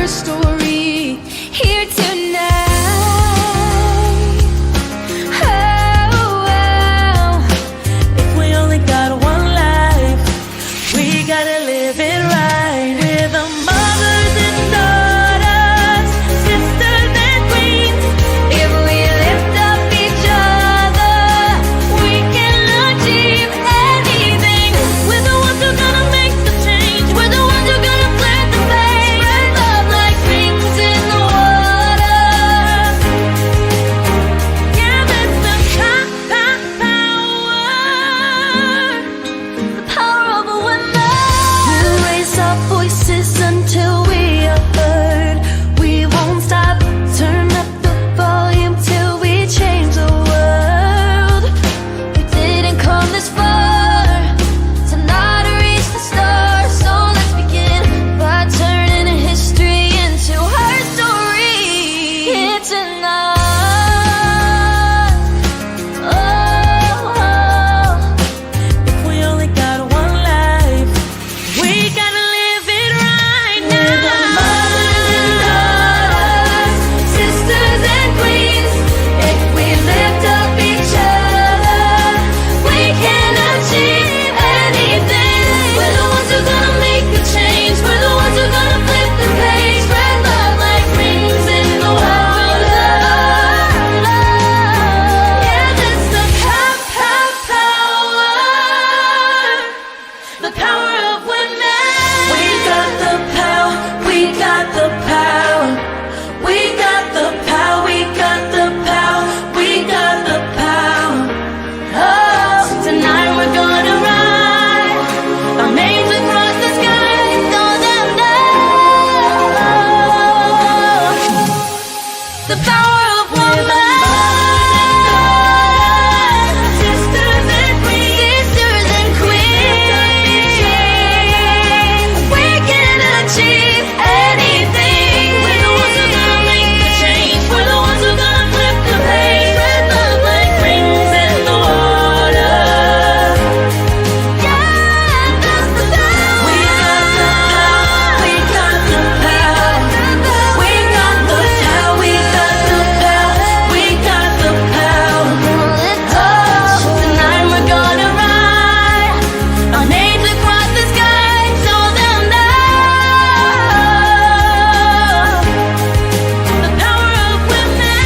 her story here tonight. Oh, if we only got one life, we gotta live it right. We're the mothers and daughters, sisters and queens. if we lift up each other, we can achieve anything. We're the ones who are gonna make the change. We're the ones who are gonna flip the page. Spread love like rings in the water. Yeah, that's the power. The power of a woman. We'll raise our voices until we are heard. We won't stop. Turn up the volume till we change the world. We didn't come this far to not reach the stars. So let's begin by turning history into her story. Here tonight. Oh, If we only got one life, we gotta live it right now. we're the mothers and daughters, sisters and queens. If we lift up each other, we can achieve anything. We're the ones who are gonna make a change. We're the ones who are gonna flip the page. Spread love like rings in the water. Yeah, that's the power. The power of women. We got the power, we got the power. We got the power, we got the power, we got the power. Oh, tonight we're gonna ride our names across the sky, so they'll know the power of woman. Sisters and queens, we can achieve anything. We're the ones who are gonna make the change. We're the ones who are gonna flip the page. Spread love like rings in the water. Yeah, that's the power. We got the power, we got the power. We got the power, we got the power, we got the power. Tonight we're gonna ride our names across the sky, so they'll know the power of women.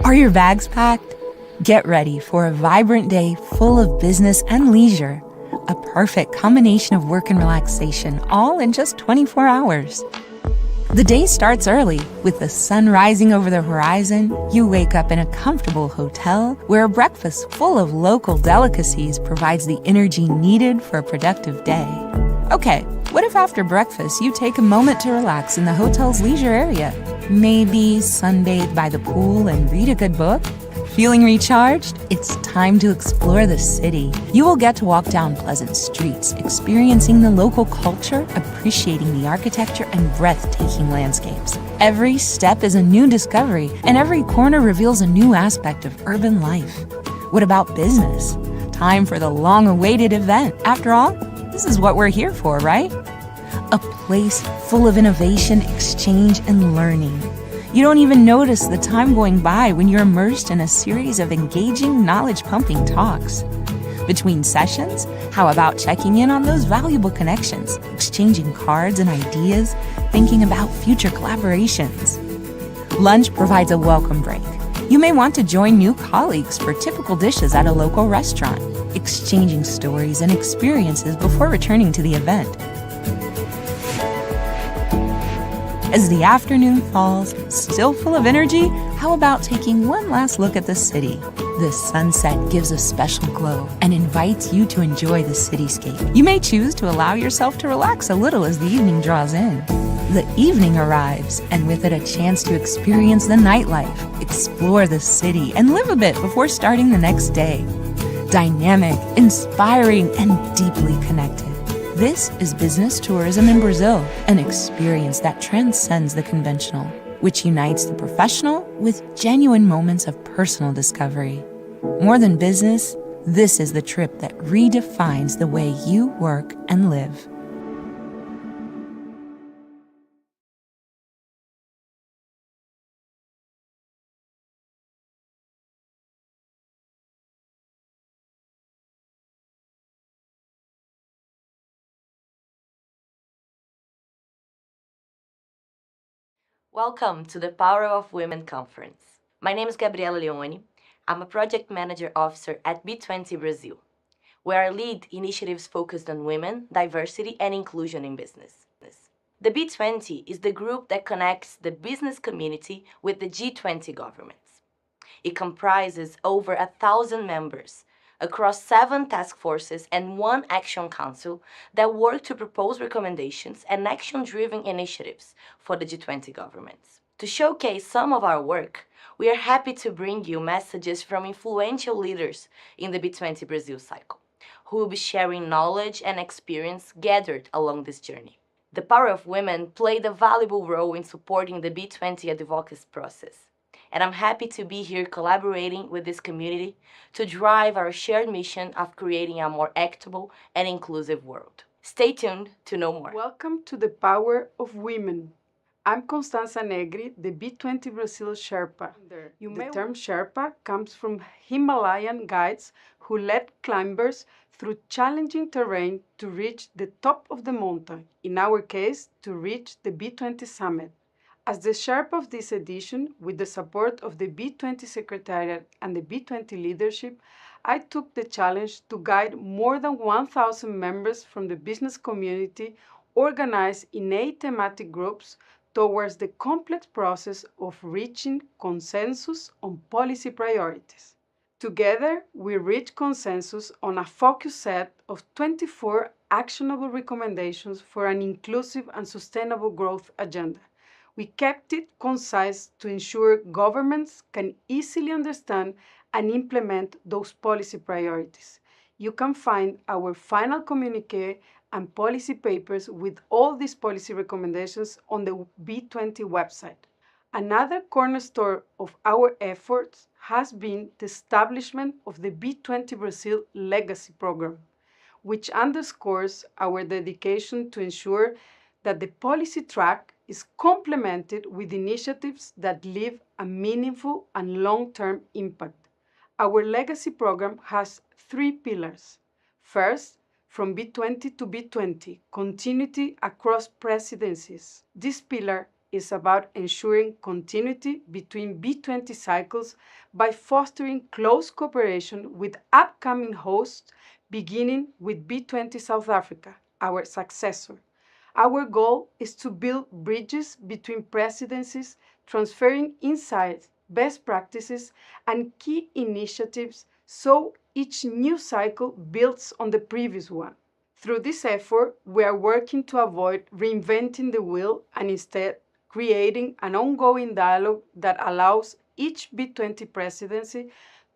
Are your bags packed? Get ready for a vibrant day full of business and leisure. A perfect combination of work and relaxation, all in just 24 hours. The day starts early with the sun rising over the horizon. You wake up in a comfortable hotel where a breakfast full of local delicacies provides the energy needed for a productive day. Okay, what if after breakfast you take a moment to relax in the hotel's leisure area? Maybe sunbathe by the pool and read a good book? Feeling recharged? It's time to explore the city. You will get to walk down pleasant streets, experiencing the local culture, appreciating the architecture and breathtaking landscapes. Every step is a new discovery, and every corner reveals a new aspect of urban life. What about business? Time for the long-awaited event. After all, this is what we're here for, right? A place full of innovation, exchange, and learning. You don't even notice the time going by when you're immersed in a series of engaging, knowledge-pumping talks. Between sessions, how about checking in on those valuable connections, exchanging cards and ideas, thinking about future collaborations? Lunch provides a welcome break. You may want to join new colleagues for typical dishes at a local restaurant. exchanging stories and experiences before returning to the event. As the afternoon falls, still full of energy, how about taking one last look at the city? The sunset gives a special glow and invites you to enjoy the cityscape. You may choose to allow yourself to relax a little as the evening draws in. The evening arrives, and with it a chance to experience the nightlife, explore the city, and live a bit before starting the next day. Dynamic, inspiring, and deeply connected. This is business tourism in Brazil, an experience that transcends the conventional, which unites the professional with genuine moments of personal discovery. More than business, this is the trip that redefines the way you work and live. Welcome to the Power of Women Conference. My name is Gabriela Leone. I'm a project manager officer at B20 Brazil, where I lead initiatives focused on women, diversity, and inclusion in business. The B20 is the group that connects the business community with the G20 governments. It comprises over 1,000 members across 7 task forces and 1 action council that work to propose recommendations and action-driven initiatives for the G20 governments. To showcase some of our work, we are happy to bring you messages from influential leaders in the B20 Brazil cycle, who will be sharing knowledge and experience gathered along this journey. The Power of Women played a valuable role in supporting the B20 advocacy process, and I'm happy to be here collaborating with this community to drive our shared mission of creating a more equitable and inclusive world. Stay tuned to know more. Welcome to the Power of Women. I'm Constanza Negri, the B20 Brazil Sherpa. The term Sherpa comes from Himalayan guides who led climbers through challenging terrain to reach the top of the mountain, in our case, to reach the B20 summit. As the Sherpa of this edition, with the support of the B20 Secretariat and the B20 leadership, I took the challenge to guide more than 1,000 members from the business community organized in 8 thematic groups towards the complex process of reaching consensus on policy priorities. Together, we reached consensus on a focused set of 24 actionable recommendations for an inclusive and sustainable growth agenda. We kept it concise to ensure governments can easily understand and implement those policy priorities. You can find our final communique and policy papers with all these policy recommendations on the B20 website. Another cornerstone of our efforts has been the establishment of the B20 Brazil Legacy Program, which underscores our dedication to ensure that the policy track is complemented with initiatives that leave a meaningful and long-term impact. Our legacy program has 3 pillars. First, from B20 to B20, continuity across presidencies. This pillar is about ensuring continuity between B20 cycles by fostering close cooperation with upcoming hosts, beginning with B20 South Africa, our successor. Our goal is to build bridges between presidencies, transferring insights, best practices, and key initiatives so each new cycle builds on the previous one. Through this effort, we are working to avoid reinventing the wheel and instead creating an ongoing dialogue that allows each B20 presidency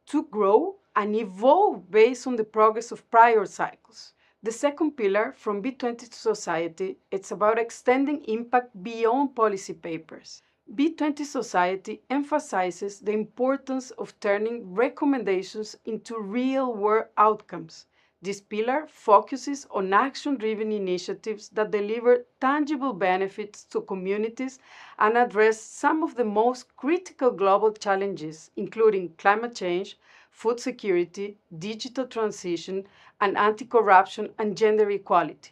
to grow and evolve based on the progress of prior cycles. The second pillar, from B20 to society, it's about extending impact beyond policy papers. B20 Society emphasizes the importance of turning recommendations into real-world outcomes. This pillar focuses on action-driven initiatives that deliver tangible benefits to communities and address some of the most critical global challenges, including climate change, food security, digital transition, and anti-corruption and gender equality.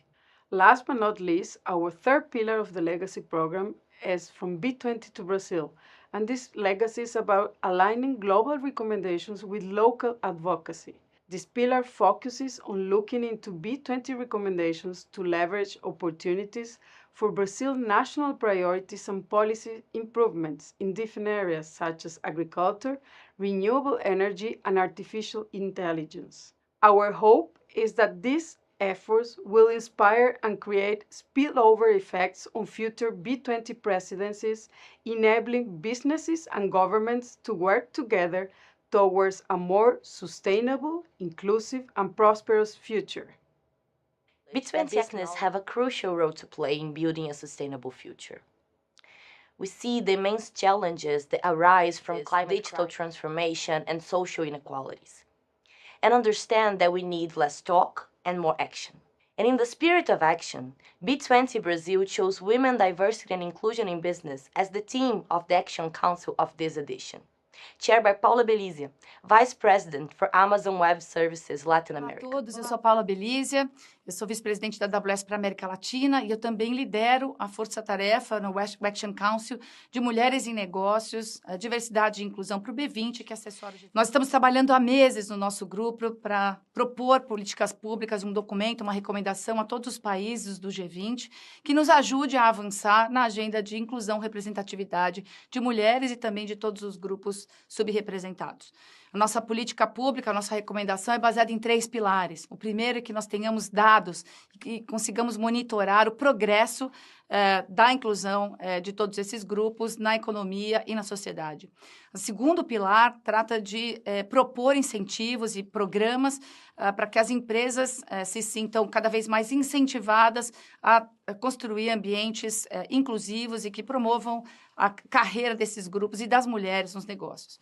Last but not least, our third pillar of the legacy program is from B20 to Brazil, and this legacy is about aligning global recommendations with local advocacy. This pillar focuses on looking into B20 recommendations to leverage opportunities for Brazil's national priorities and policy improvements in different areas such as agriculture, renewable energy, and artificial intelligence. Our hope is that these efforts will inspire and create spillover effects on future B20 presidencies, enabling businesses and governments to work together towards a more sustainable, inclusive, and prosperous future. B20 activists have a crucial role to play in building a sustainable future. We see the immense challenges that arise from digital transformation and social inequalities, and understand that we need less talk and more action. And in the spirit of action, B20 Brazil chose Women, Diversity and Inclusion in Business as the theme of the Action Council of this edition, chaired by Paula Belizia, Vice President for Amazon Web Services Latin America. Olá a todos, eu sou Paula Belizia, eu sou vice-presidente da AWS para a América Latina e eu também lidero a força-tarefa no Action Council de Mulheres em Negócios, Diversidade e Inclusão para o B20, que é acessório de... Nós estamos trabalhando há meses no nosso grupo para propor políticas públicas, um documento, uma recomendação a todos os países do G20 que nos ajude a avançar na agenda de inclusão e representatividade de mulheres e também de todos os grupos subrepresentados. A nossa política pública, a nossa recomendação é baseada em 3 pilares. O primeiro é que nós tenhamos dados e consigamos monitorar o progresso da inclusão de todos esses grupos na economia e na sociedade. O segundo pilar trata de propor incentivos e programas para que as empresas se sintam cada vez mais incentivadas a construir ambientes inclusivos e que promovam a carreira desses grupos e das mulheres nos negócios.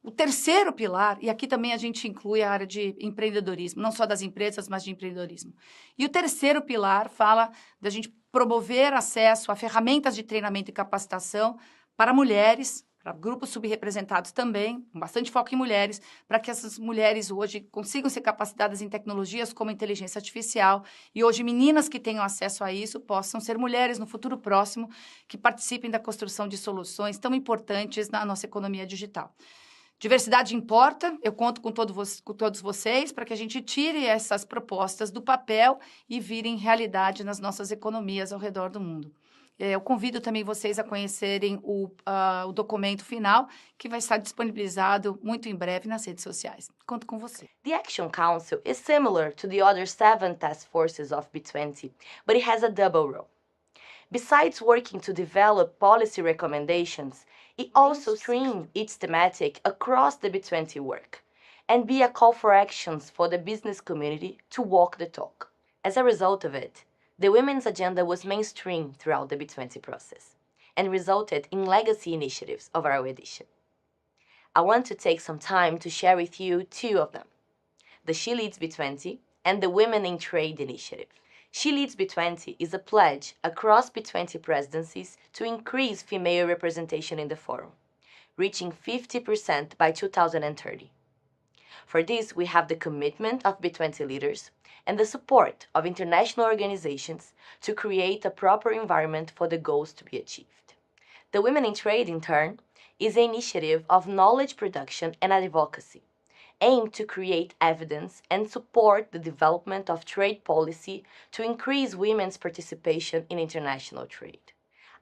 O terceiro pilar, e aqui também a gente inclui a área de empreendedorismo, não só das empresas, mas de empreendedorismo. E o terceiro pilar fala da gente promover acesso a ferramentas de treinamento e capacitação para mulheres, para grupos subrepresentados também, com bastante foco em mulheres, para que essas mulheres hoje consigam ser capacitadas em tecnologias como inteligência artificial e hoje meninas que tenham acesso a isso possam ser mulheres no futuro próximo que participem da construção de soluções tão importantes na nossa economia digital. Diversidade importa, eu conto com todos vocês para que a gente tire essas propostas do papel e virem realidade nas nossas economias ao redor do mundo. Eu convido também vocês a conhecerem o documento final, que vai estar disponibilizado muito em breve nas redes sociais. Conto com você. The Action Council is similar to the other 7 task forces of B20, but it has a double role. Besides working to develop policy recommendations, it also streams its thematic across the B20 work and be a call for actions for the business community to walk the talk. As a result of it, the women's agenda was mainstreamed throughout the B20 process and resulted in legacy initiatives of our edition. I want to take some time to share with you 2 of them, the She Leads B20 and the Women in Trade initiative. She Leads B20 is a pledge across B20 presidencies to increase female representation in the forum, reaching 50% by 2030. For this, we have the commitment of B20 leaders and the support of international organizations to create a proper environment for the goals to be achieved. The Women in Trade, in turn, is an initiative of knowledge production and advocacy, aimed to create evidence and support the development of trade policy to increase women's participation in international trade.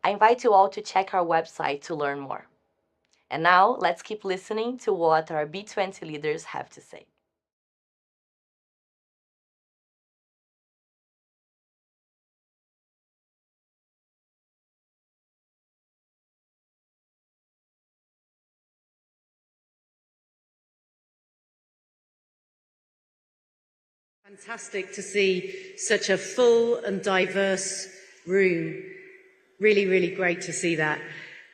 I invite you all to check our website to learn more. And now, let's keep listening to what our B20 leaders have to say. Fantastic to see such a full and diverse room. Really, really great to see that.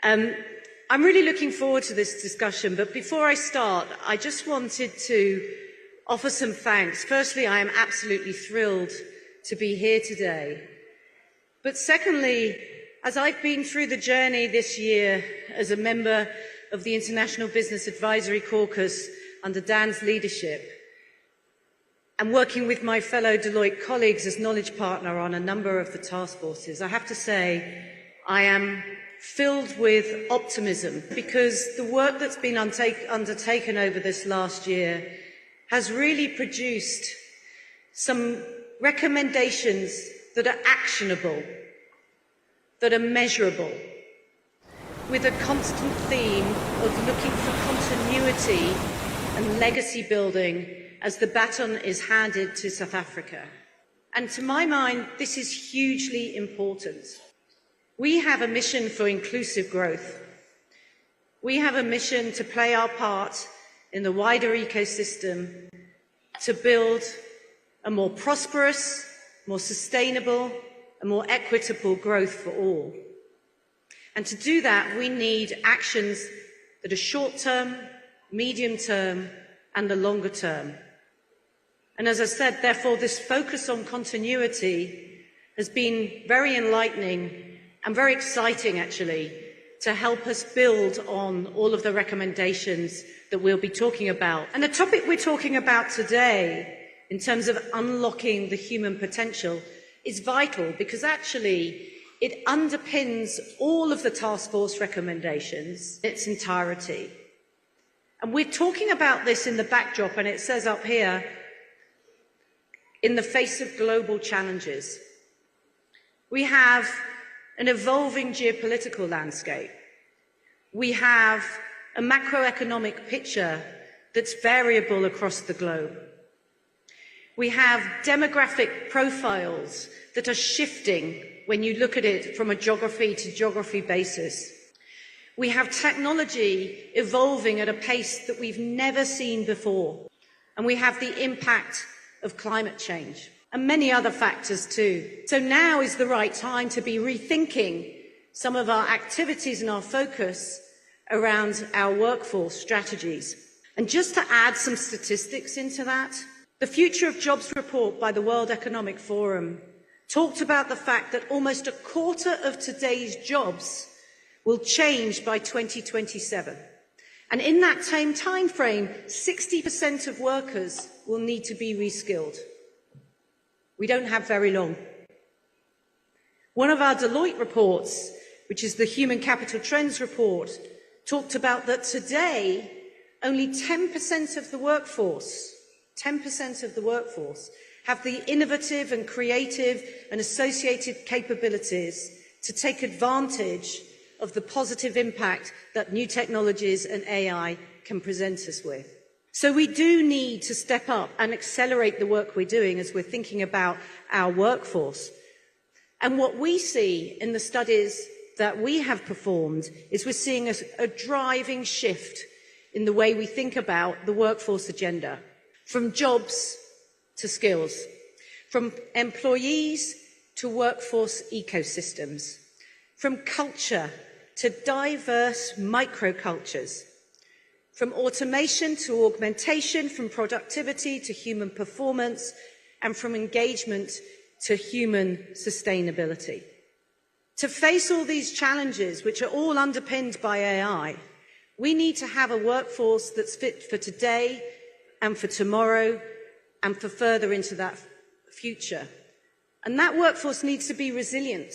I'm really looking forward to this discussion, but before I start, I just wanted to offer some thanks. Firstly, I am absolutely thrilled to be here today. But secondly, as I've been through the journey this year as a member of the International Business Advisory Caucus under Dan's leadership, and working with my fellow Deloitte colleagues as knowledge partner on a number of the task forces, I have to say I am filled with optimism because the work that's been undertaken over this last year has really produced some recommendations that are actionable, that are measurable, with a constant theme of looking for continuity and legacy building as the baton is handed to South Africa. And to my mind, this is hugely important. We have a mission for inclusive growth. We have a mission to play our part in the wider ecosystem to build a more prosperous, more sustainable, and more equitable growth for all. And to do that, we need actions that are short-term, medium-term, and the longer term. And as I said, therefore, this focus on continuity has been very enlightening and very exciting, actually, to help us build on all of the recommendations that we'll be talking about. And the topic we're talking about today, in terms of unlocking the human potential, is vital because actually it underpins all of the task force recommendations in its entirety. And we're talking about this in the backdrop, and it says up here, in the face of global challenges. We have an evolving geopolitical landscape. We have a macroeconomic picture that's variable across the globe. We have demographic profiles that are shifting when you look at it from a geography to geography basis. We have technology evolving at a pace that we've never seen before. And we have the impact of climate change and many other factors too. So now is the right time to be rethinking some of our activities and our focus around our workforce strategies. And just to add some statistics into that, the Future of Jobs report by the World Economic Forum talked about the fact that almost a quarter of today's jobs will change by 2027. And in that same time frame, 60% of workers will need to be reskilled. We don't have very long. One of our Deloitte reports, which is the Human Capital Trends report, talked about that today only 10% of the workforce, 10% of the workforce have the innovative and creative and associated capabilities to take advantage of the positive impact that new technologies and AI can present us with. So we do need to step up and accelerate the work we're doing as we're thinking about our workforce. And what we see in the studies that we have performed is we're seeing a driving shift in the way we think about the workforce agenda, from jobs to skills, from employees to workforce ecosystems, from culture to diverse microcultures, from automation to augmentation, from productivity to human performance, and from engagement to human sustainability. To face all these challenges, which are all underpinned by AI, we need to have a workforce that's fit for today and for tomorrow and for further into that future. And that workforce needs to be resilient.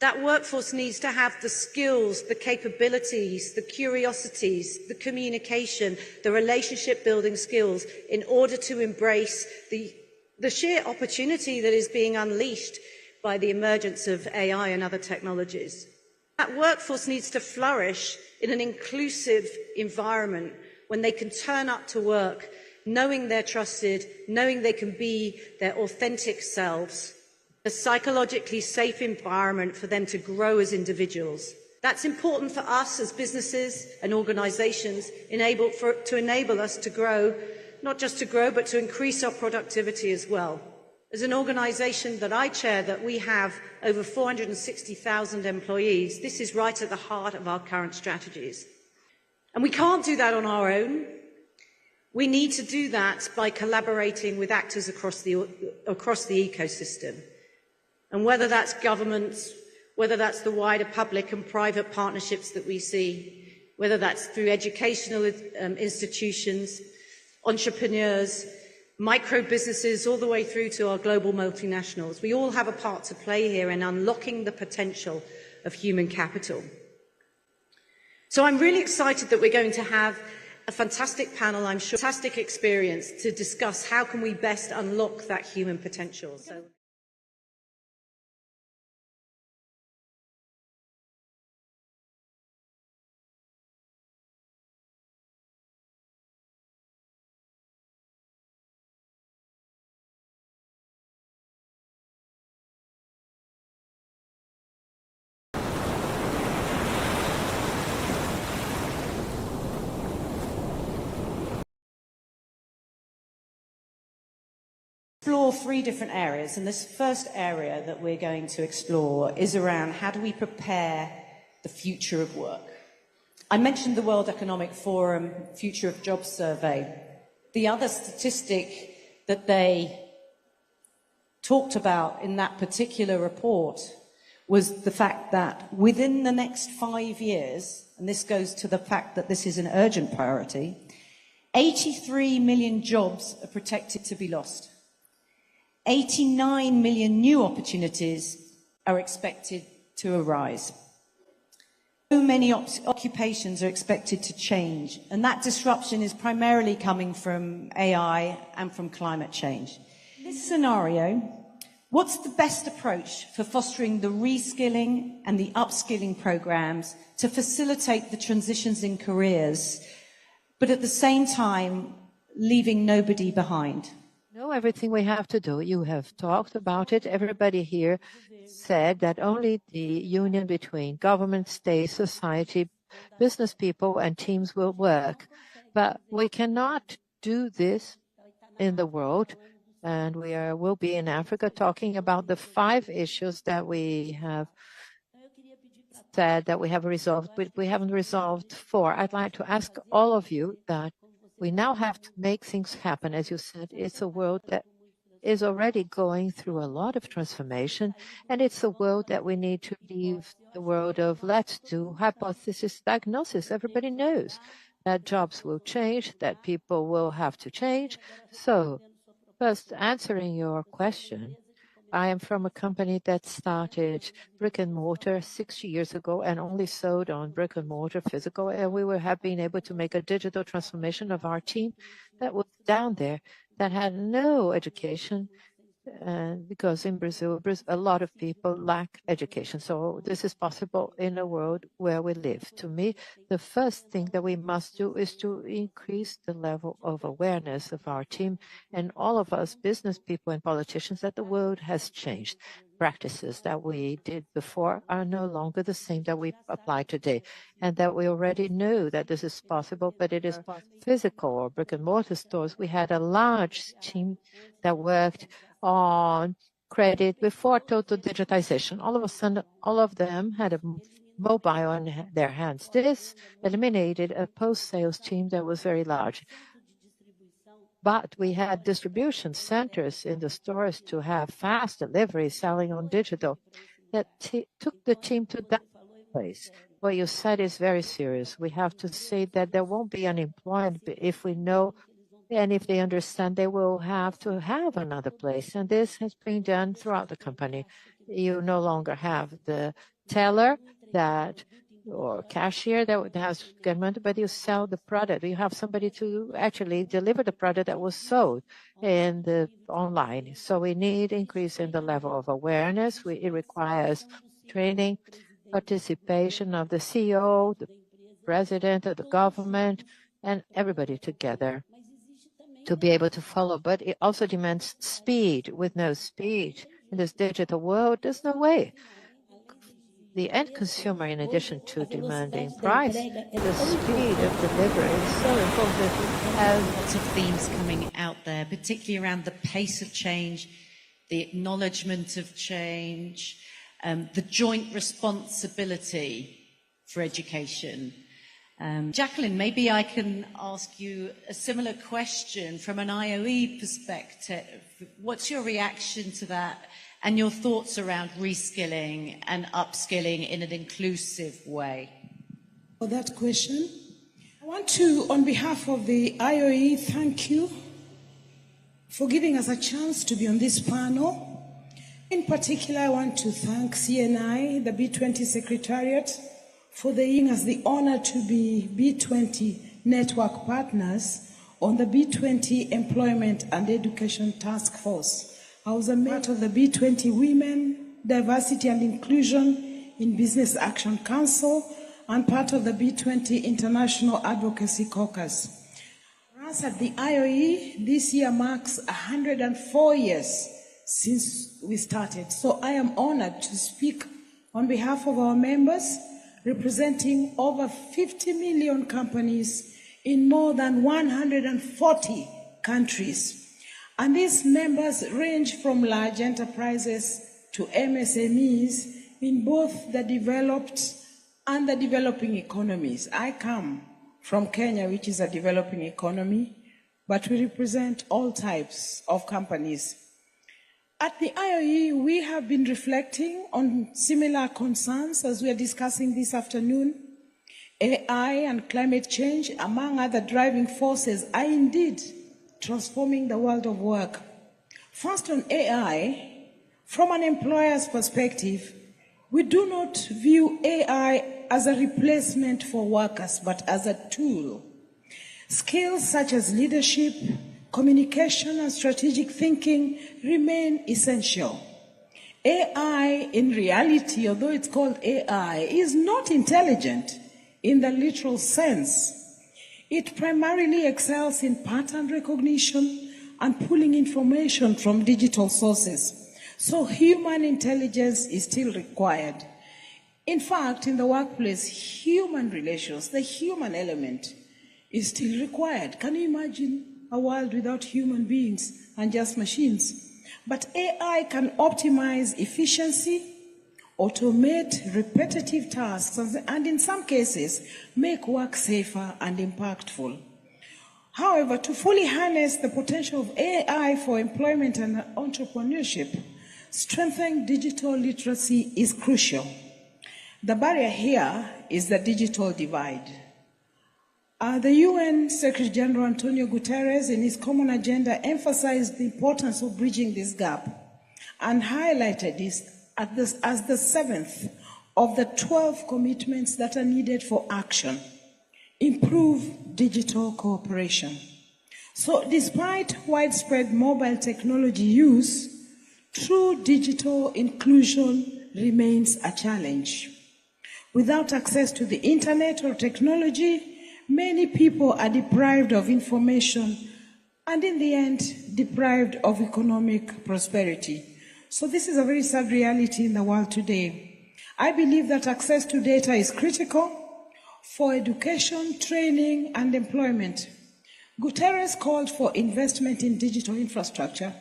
That workforce needs to have the skills, the capabilities, the curiosities, the communication, the relationship building skills in order to embrace the sheer opportunity that is being unleashed by the emergence of AI and other technologies. That workforce needs to flourish in an inclusive environment when they can turn up to work knowing they're trusted, knowing they can be their authentic selves, a psychologically safe environment for them to grow as individuals. That's important for us as businesses and organisations to enable us to grow, not just to grow, but to increase our productivity as well. As an organisation that I chair, that we have over 460,000 employees, this is right at the heart of our current strategies. And we can't do that on our own. We need to do that by collaborating with actors across the ecosystem. And whether that's governments, whether that's the wider public and private partnerships that we see, whether that's through educational institutions, entrepreneurs, micro businesses, all the way through to our global multinationals, we all have a part to play here in unlocking the potential of human capital. So I'm really excited that we're going to have a fantastic panel, I'm sure, fantastic experience to discuss how can we best unlock that human potential. So. Explore three different areas, and this first area that we're going to explore is around how do we prepare the future of work. I mentioned the World Economic Forum Future of Jobs survey. The other statistic that they talked about in that particular report was the fact that within the next 5 years, and this goes to the fact that this is an urgent priority, 83 million jobs are protected to be lost. 89 million new opportunities are expected to arise. So many occupations are expected to change, and that disruption is primarily coming from AI and from climate change. In this scenario, what's the best approach for fostering the reskilling and the upskilling programs to facilitate the transitions in careers, but at the same time, leaving nobody behind? Know everything we have to do. You have talked about it. Everybody here said that only the union between government, state, society, business people, and teams will work. But we cannot do this in the world. And will be in Africa talking about the 5 issues that we have said that we have resolved, but we haven't resolved 4. I'd like to ask all of you that we now have to make things happen. As you said, it's a world that is already going through a lot of transformation, and it's a world that we need to leave the world of let's do hypothesis diagnosis. Everybody knows that jobs will change, that people will have to change. So first, answering your question, I am from a company that started brick and mortar 60 years ago and only sold on brick and mortar physical. And we have been able to make a digital transformation of our team that was down there, that had no education. Because in Brazil, a lot of people lack education. So this is possible in a world where we live. To me, the first thing that we must do is to increase the level of awareness of our team and all of us business people and politicians that the world has changed. Practices that we did before are no longer the same that we apply today, and that we already know that this is possible, but it is physical or brick and mortar stores. We had a large team that worked on credit before total digitization. All of a sudden, all of them had a mobile in their hands. This eliminated a post-sales team that was very large. But we had distribution centers in the stores to have fast delivery, selling on digital. That took the team to that place. What you said is very serious. We have to say that there won't be unemployment if we know and if they understand, they will have to have another place. And this has been done throughout the company. You no longer have the teller or cashier that has government, but you sell the product. You have somebody to actually deliver the product that was sold in the online. So we need increase in the level of awareness. It requires training, participation of the CEO, the president of the government, and everybody together to be able to follow. But it also demands speed. With no speed in this digital world, there's no way. The end consumer, in addition to demanding price, the speed of delivery is so important. Lots of themes coming out there, particularly around the pace of change, the acknowledgement of change, the joint responsibility for education. Jacqueline, maybe I can ask you a similar question from an IOE perspective. What's your reaction to that and your thoughts around reskilling and upskilling in an inclusive way? For that question, I want to, on behalf of the IOE, thank you for giving us a chance to be on this panel. In particular, I want to thank CNI, the B20 Secretariat, for giving us the honor to be B20 network partners on the B20 Employment and Education Task Force. I was a member of the B20 Women, Diversity and Inclusion in Business Action Council and part of the B20 International Advocacy Caucus. For us at the IOE, this year marks 104 years since we started. So I am honored to speak on behalf of our members, representing over 50 million companies in more than 140 countries. And these members range from large enterprises to MSMEs in both the developed and the developing economies. I come from Kenya, which is a developing economy, but we represent all types of companies. At the IOE, we have been reflecting on similar concerns as we are discussing this afternoon. AI and climate change, among other driving forces, are indeed transforming the world of work. First on AI, from an employer's perspective, we do not view AI as a replacement for workers, but as a tool. Skills such as leadership, communication, and strategic thinking remain essential. AI, in reality, although it's called AI, is not intelligent in the literal sense. It primarily excels in pattern recognition and pulling information from digital sources. So human intelligence is still required. In fact, in the workplace, human relations, the human element, is still required. Can you imagine a world without human beings and just machines? But AI can optimize efficiency, automate repetitive tasks, and in some cases, make work safer and impactful. However, to fully harness the potential of AI for employment and entrepreneurship, strengthening digital literacy is crucial. The barrier here is the digital divide. The UN Secretary General Antonio Guterres, in his Common Agenda, emphasized the importance of bridging this gap and highlighted this as the 7th of the 12 commitments that are needed for action. Improve digital cooperation. So despite widespread mobile technology use, true digital inclusion remains a challenge. Without access to the internet or technology, many people are deprived of information and in the end, deprived of economic prosperity. So this is a very sad reality in the world today. I believe that access to data is critical for education, training, and employment. Guterres called for investment in digital infrastructure,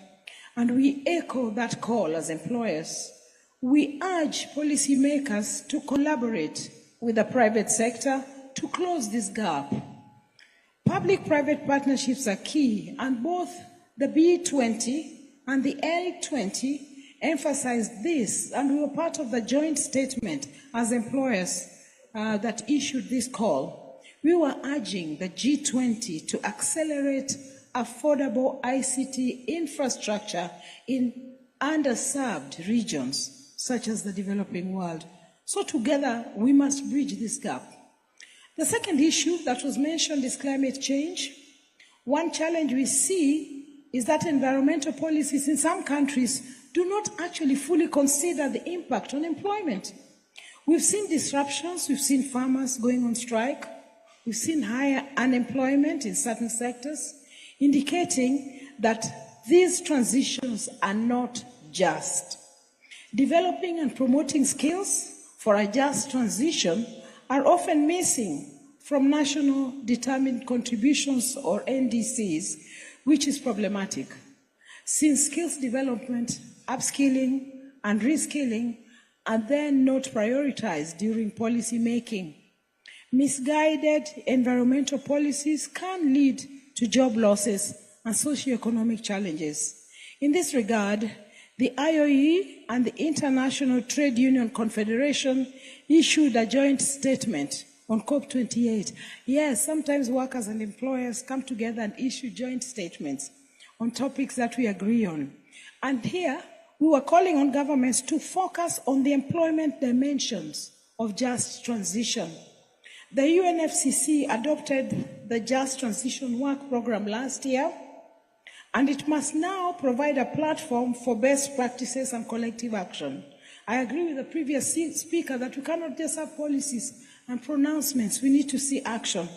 and we echo that call as employers. We urge policymakers to collaborate with the private sector to close this gap. Public-private partnerships are key, and both the B20 and the L20 emphasized this, and we were part of the joint statement as employers that issued this call. We were urging the G20 to accelerate affordable ICT infrastructure in underserved regions, such as the developing world. So together, we must bridge this gap. The second issue that was mentioned is climate change. One challenge we see is that environmental policies in some countries do not actually fully consider the impact on employment. We've seen disruptions, we've seen farmers going on strike, we've seen higher unemployment in certain sectors, indicating that these transitions are not just. Developing and promoting skills for a just transition are often missing from national determined contributions or NDCs, which is problematic. Since skills development, upskilling, and reskilling are then not prioritized during policy making, misguided environmental policies can lead to job losses and socioeconomic challenges. In this regard, the IOE and the International Trade Union Confederation issued a joint statement on COP28. Yes, sometimes workers and employers come together and issue joint statements on topics that we agree on. And here, we were calling on governments to focus on the employment dimensions of just transition. The UNFCCC adopted the Just Transition Work Program last year, and it must now provide a platform for best practices and collective action. I agree with the previous speaker that we cannot just have policies and pronouncements. We need to see action.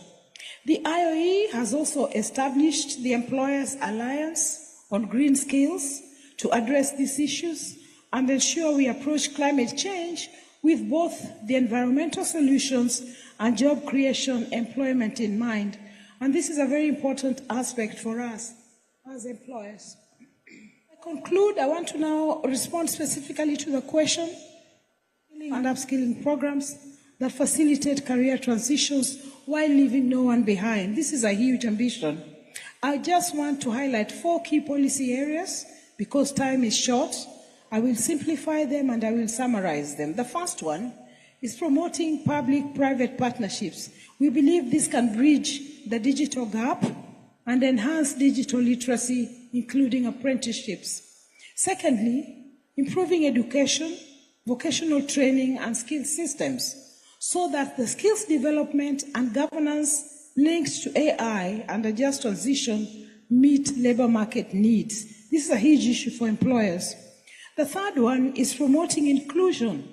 The IOE has also established the Employers Alliance on Green Skills to address these issues and ensure we approach climate change with both the environmental solutions and job creation employment in mind. And this is a very important aspect for us as employers. To conclude, I want to now respond specifically to the question and upskilling programs that facilitate career transitions while leaving no one behind. This is a huge ambition. I just want to highlight 4 key policy areas because time is short. I will simplify them and I will summarize them. The first one is promoting public-private partnerships. We believe this can bridge the digital gap and enhance digital literacy, including apprenticeships. Secondly, improving education, vocational training, and skill systems so that the skills development and governance linked to AI and a just transition meet labor market needs. This is a huge issue for employers. The third one is promoting inclusion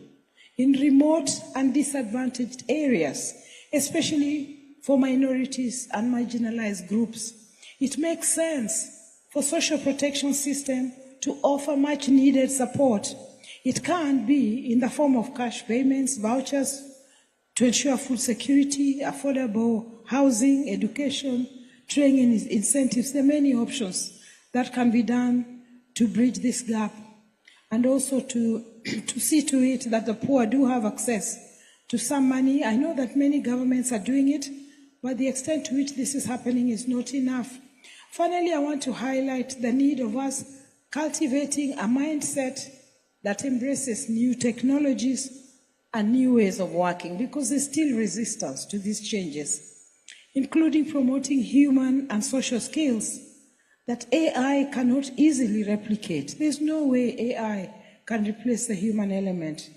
in remote and disadvantaged areas, especially for minorities and marginalized groups. It makes sense for social protection system to offer much needed support. It can be in the form of cash payments, vouchers, to ensure food security, affordable housing, education, training incentives. There are many options that can be done to bridge this gap and also to see to it that the poor do have access to some money. I know that many governments are doing it, but the extent to which this is happening is not enough. Finally, I want to highlight the need of us cultivating a mindset that embraces new technologies and new ways of working, because there's still resistance to these changes, including promoting human and social skills that AI cannot easily replicate. There's no way AI can replace the human element.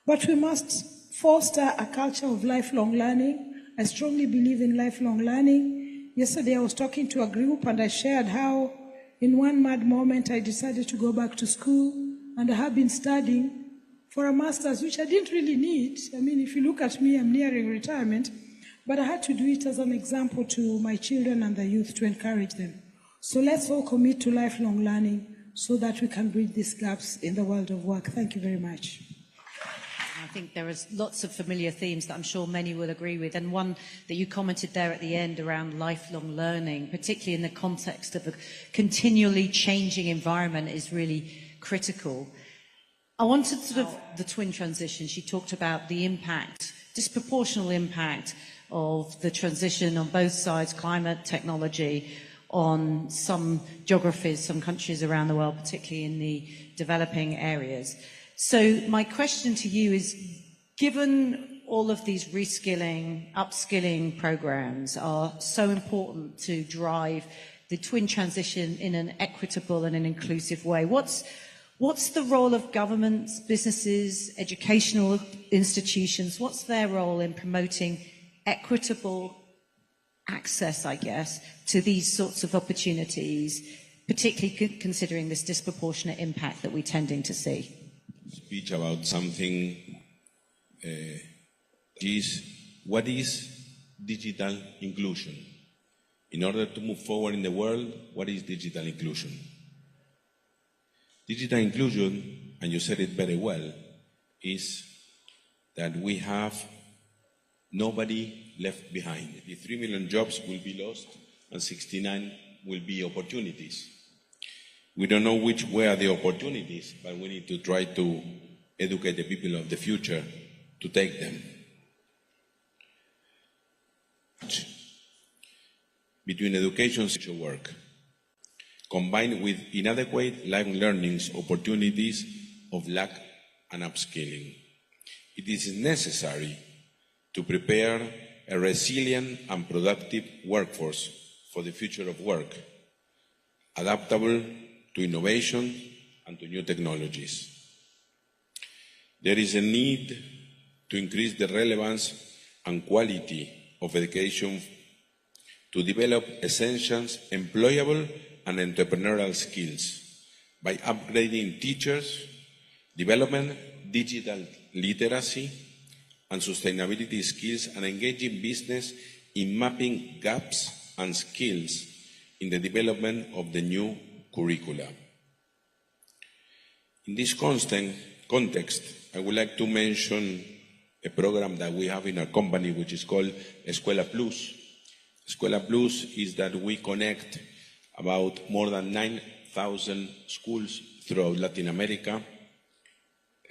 But we must foster a culture of lifelong learning. I strongly believe in lifelong learning. Yesterday I was talking to a group and I shared how in one mad moment I decided to go back to school, and I have been studying for a master's, which I didn't really need. I mean, if you look at me, I'm nearing retirement, but I had to do it as an example to my children and the youth to encourage them. So let's all commit to lifelong learning so that we can bridge these gaps in the world of work. Thank you very much. I think there are lots of familiar themes that I'm sure many will agree with, and one that you commented there at the end around lifelong learning, particularly in the context of a continually changing environment, is really critical. I wanted sort of the twin transition. She talked about the impact, disproportional impact of the transition on both sides, climate, technology, on some geographies, some countries around the world, particularly in the developing areas. So my question to you is, given all of these reskilling, upskilling programs are so important to drive the twin transition in an equitable and an inclusive way, what's the role of governments, businesses, educational institutions? What's their role in promoting equitable access, I guess, to these sorts of opportunities, particularly considering this disproportionate impact that we're tending to see? Speech about something what is digital inclusion? In order to move forward in the world, what is digital inclusion? Digital inclusion, and you said it very well, is that we have nobody left behind. The 3 million jobs will be lost and 69 will be opportunities. We don't know where are the opportunities, but we need to try to educate the people of the future to take them. Between education and social work, combined with inadequate life learning's opportunities of lack and upskilling. It is necessary to prepare a resilient and productive workforce for the future of work, adaptable to innovation and to new technologies. There is a need to increase the relevance and quality of education to develop essential, employable, and entrepreneurial skills by upgrading teachers, development, digital literacy, and sustainability skills, and engaging business in mapping gaps and skills in the development of the new curricula. In this context, I would like to mention a program that we have in our company, which is called Escuela Plus. Escuela Plus is that we connect about more than 9,000 schools throughout Latin America,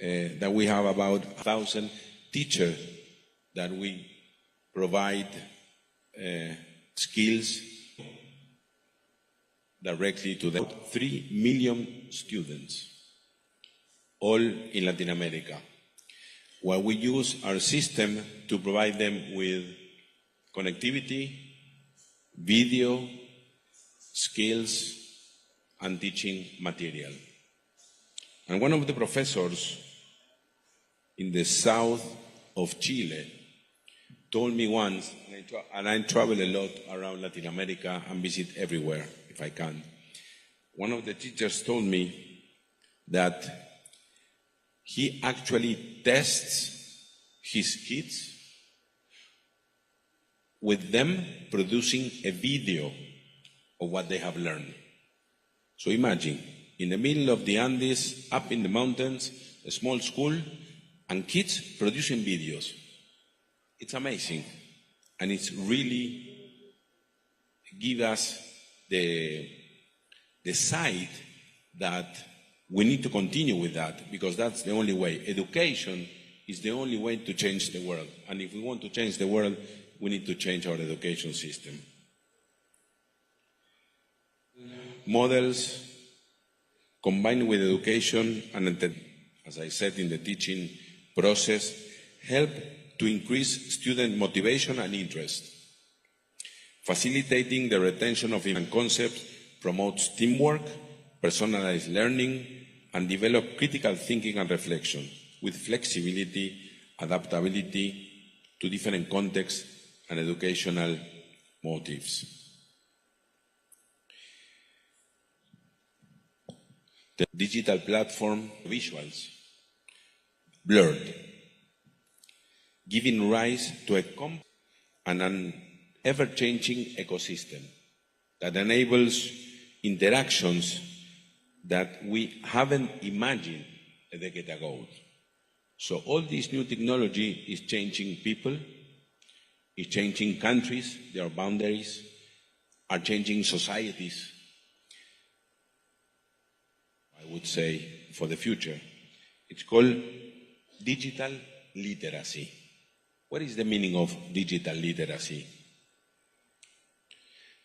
that we have about 1,000 teachers that we provide skills directly to them. 3 million students, all in Latin America, where we use our system to provide them with connectivity, video, skills, and teaching material. And one of the professors in the south of Chile told me once, and I travel a lot around Latin America and visit everywhere if I can. One of the teachers told me that he actually tests his kids with them producing a video of what they have learned. So imagine, in the middle of the Andes, up in the mountains, a small school, and kids producing videos. It's amazing. And it's really give us the sight that we need to continue with that, because that's the only way. Education is the only way to change the world. And if we want to change the world, we need to change our education system. Models combined with education and, as I said, in the teaching process, help to increase student motivation and interest. Facilitating the retention of important concepts promotes teamwork, personalized learning, and develop critical thinking and reflection with flexibility, adaptability to different contexts and educational motives. The digital platform visuals blurred, giving rise to a complex and an ever-changing ecosystem that enables interactions that we haven't imagined a decade ago. So all this new technology is changing people, is changing countries, their boundaries, are changing societies, I would say, for the future. It's called digital literacy. What is the meaning of digital literacy?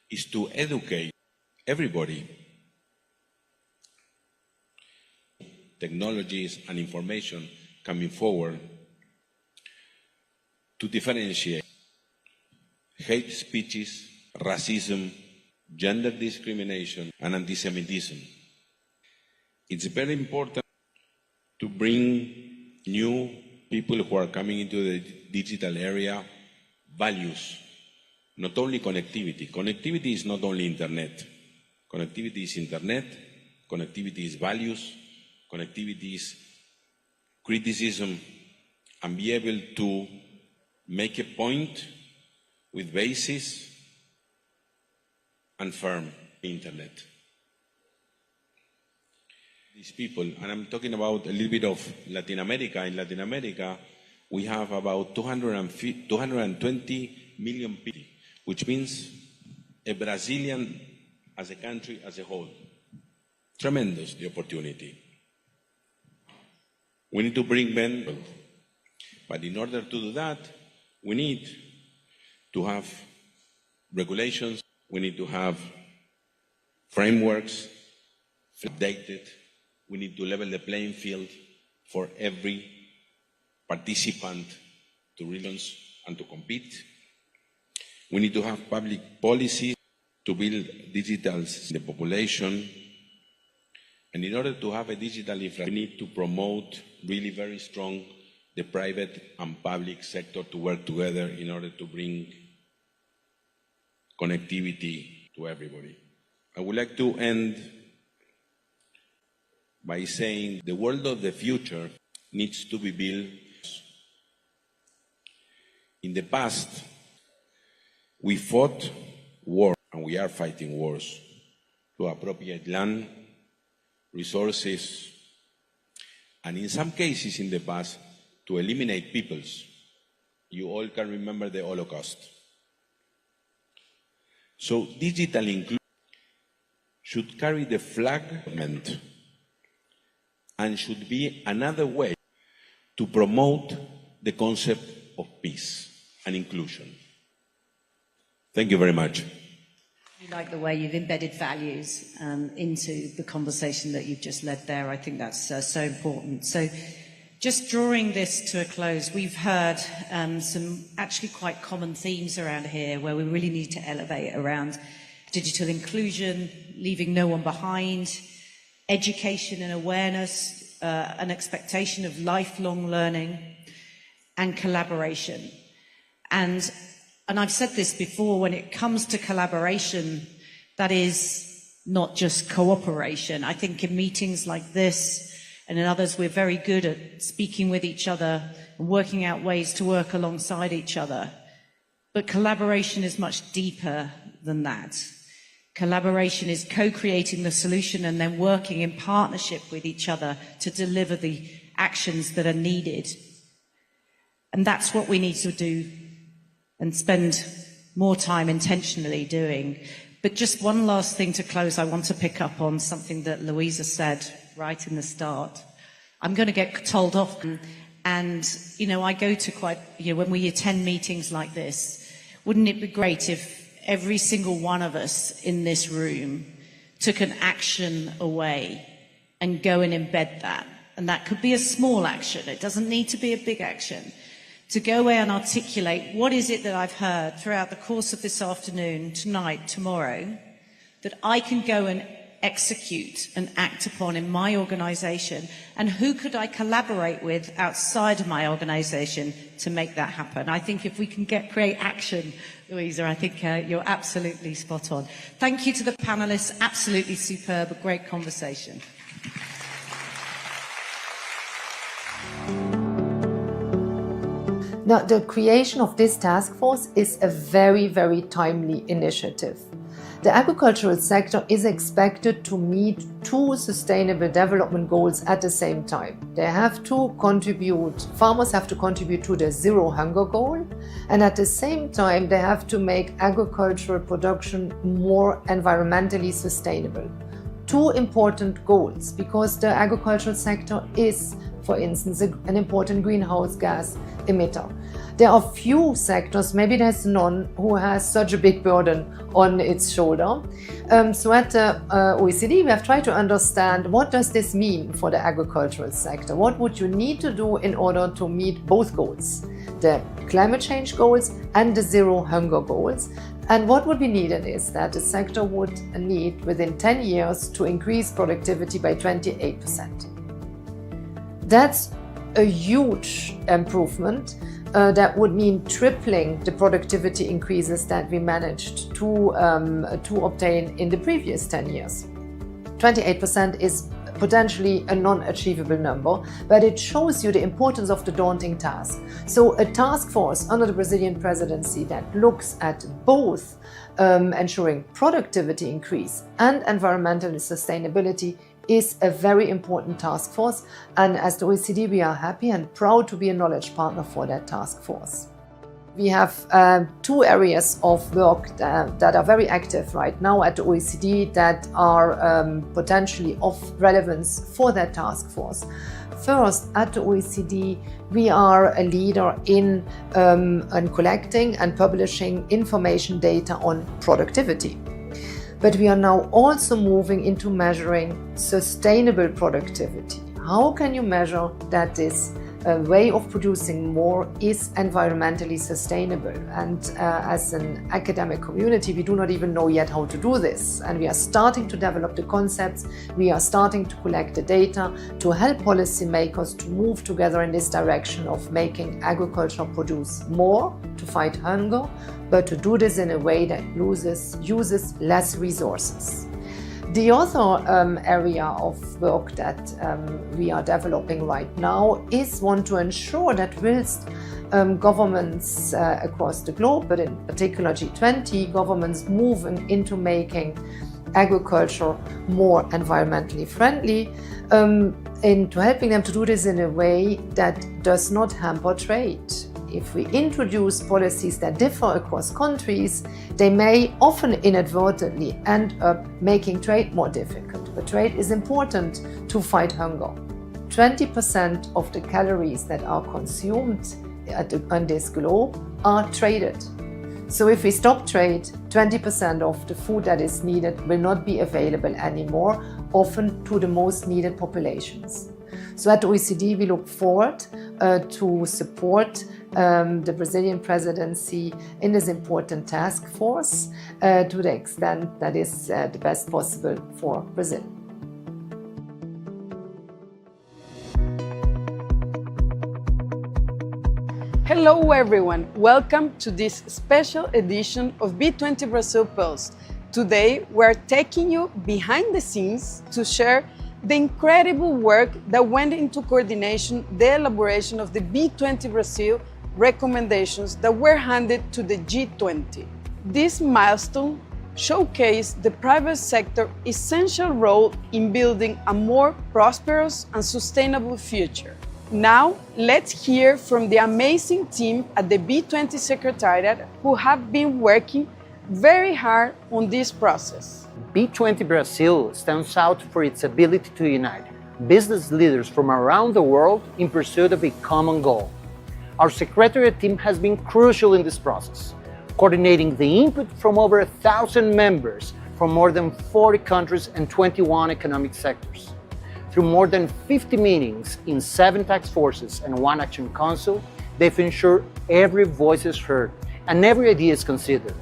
It's to educate everybody. Technologies and information coming forward to differentiate hate speeches, racism, gender discrimination, and anti-Semitism. It's very important to bring new people who are coming into the digital area values, not only connectivity. Connectivity is not only internet. Connectivity is internet, connectivity is values, connectivity is criticism, and be able to make a point with basis and firm internet. These people, and I'm talking about a little bit of Latin America. In Latin America, we have about 220 million people, which means a Brazilian as a country as a whole. Tremendous, the opportunity. We need to bring them, but in order to do that, we need to have regulations, we need to have frameworks updated, we need to level the playing field for every participant to realize and to compete. We need to have public policies to build digitals in the population. And in order to have a digital infrastructure, we need to promote really very strong the private and public sector to work together in order to bring connectivity to everybody. I would like to end by saying the world of the future needs to be built. In the past, we fought war, and we are fighting wars, to appropriate land, resources, and in some cases in the past, to eliminate peoples. You all can remember the Holocaust. So digital inclusion should carry the flag and should be another way to promote the concept of peace and inclusion. Thank you very much. I like the way you've embedded values into the conversation that you've just led there. I think that's so important. So just drawing this to a close, we've heard some actually quite common themes around here where we really need to elevate around digital inclusion, leaving no one behind, education and awareness, an expectation of lifelong learning, and collaboration. And I've said this before, when it comes to collaboration, that is not just cooperation. I think in meetings like this and in others, we're very good at speaking with each other and working out ways to work alongside each other. But collaboration is much deeper than that. Collaboration is co-creating the solution and then working in partnership with each other to deliver the actions that are needed. And that's what we need to do and spend more time intentionally doing. But just one last thing to close, I want to pick up on something that Louisa said right in the start. I'm going to get told off, and, you know, I go to quite, you know, when we attend meetings like this, wouldn't it be great if every single one of us in this room took an action away and go and embed that? And that could be a small action. It doesn't need to be a big action. To go away and articulate what is it that I've heard throughout the course of this afternoon, tonight, tomorrow, that I can go and execute and act upon in my organization, and who could I collaborate with outside of my organization to make that happen? I think if we can create action, Louisa, I think you're absolutely spot on. Thank you to the panelists, absolutely superb, a great conversation. Now, the creation of this task force is a very, very timely initiative. The agricultural sector is expected to meet 2 sustainable development goals at the same time. They have to contribute, farmers have to contribute to the zero hunger goal, and at the same time they have to make agricultural production more environmentally sustainable. 2 important goals, because the agricultural sector is, for instance, an important greenhouse gas emitter. There are few sectors, maybe there's none, who has such a big burden on its shoulder. So at the OECD, we have tried to understand what does this mean for the agricultural sector? What would you need to do in order to meet both goals, the climate change goals and the zero hunger goals? And what would be needed is that the sector would need within 10 years to increase productivity by 28%. That's a huge improvement. That would mean tripling the productivity increases that we managed to obtain in the previous 10 years. 28% is potentially a non-achievable number, but it shows you the importance of the daunting task. So a task force under the Brazilian presidency that looks at both ensuring productivity increase and environmental sustainability is a very important task force, and as the OECD we are happy and proud to be a knowledge partner for that task force. We have 2 areas of work that are very active right now at the OECD that are potentially of relevance for that task force. First, at the OECD, we are a leader in collecting and publishing information data on productivity. But we are now also moving into measuring sustainable productivity. How can you measure that this a way of producing more is environmentally sustainable. And as an academic community, we do not even know yet how to do this. And we are starting to develop the concepts, we are starting to collect the data to help policymakers to move together in this direction of making agriculture produce more to fight hunger, but to do this in a way that uses less resources. The other area of work that we are developing right now is one to ensure that whilst governments across the globe, but in particular G20 governments, moving into making agriculture more environmentally friendly, into helping them to do this in a way that does not hamper trade. If we introduce policies that differ across countries, they may often inadvertently end up making trade more difficult. But trade is important to fight hunger. 20% of the calories that are consumed on this globe are traded. So if we stop trade, 20% of the food that is needed will not be available anymore, often to the most needed populations. So at OECD, we look forward to support the Brazilian presidency in this important task force to the extent that is the best possible for Brazil. Hello everyone, welcome to this special edition of B20 Brazil Pulse. Today we're taking you behind the scenes to share the incredible work that went into coordination the elaboration of the B20 Brazil recommendations that were handed to the G20. This milestone showcased the private sector's essential role in building a more prosperous and sustainable future. Now, let's hear from the amazing team at the B20 Secretariat who have been working very hard on this process. B20 Brazil stands out for its ability to unite business leaders from around the world in pursuit of a common goal. Our Secretariat team has been crucial in this process, coordinating the input from over 1,000 members from more than 40 countries and 21 economic sectors. Through more than 50 meetings in 7 task forces and 1 action council, they've ensured every voice is heard and every idea is considered,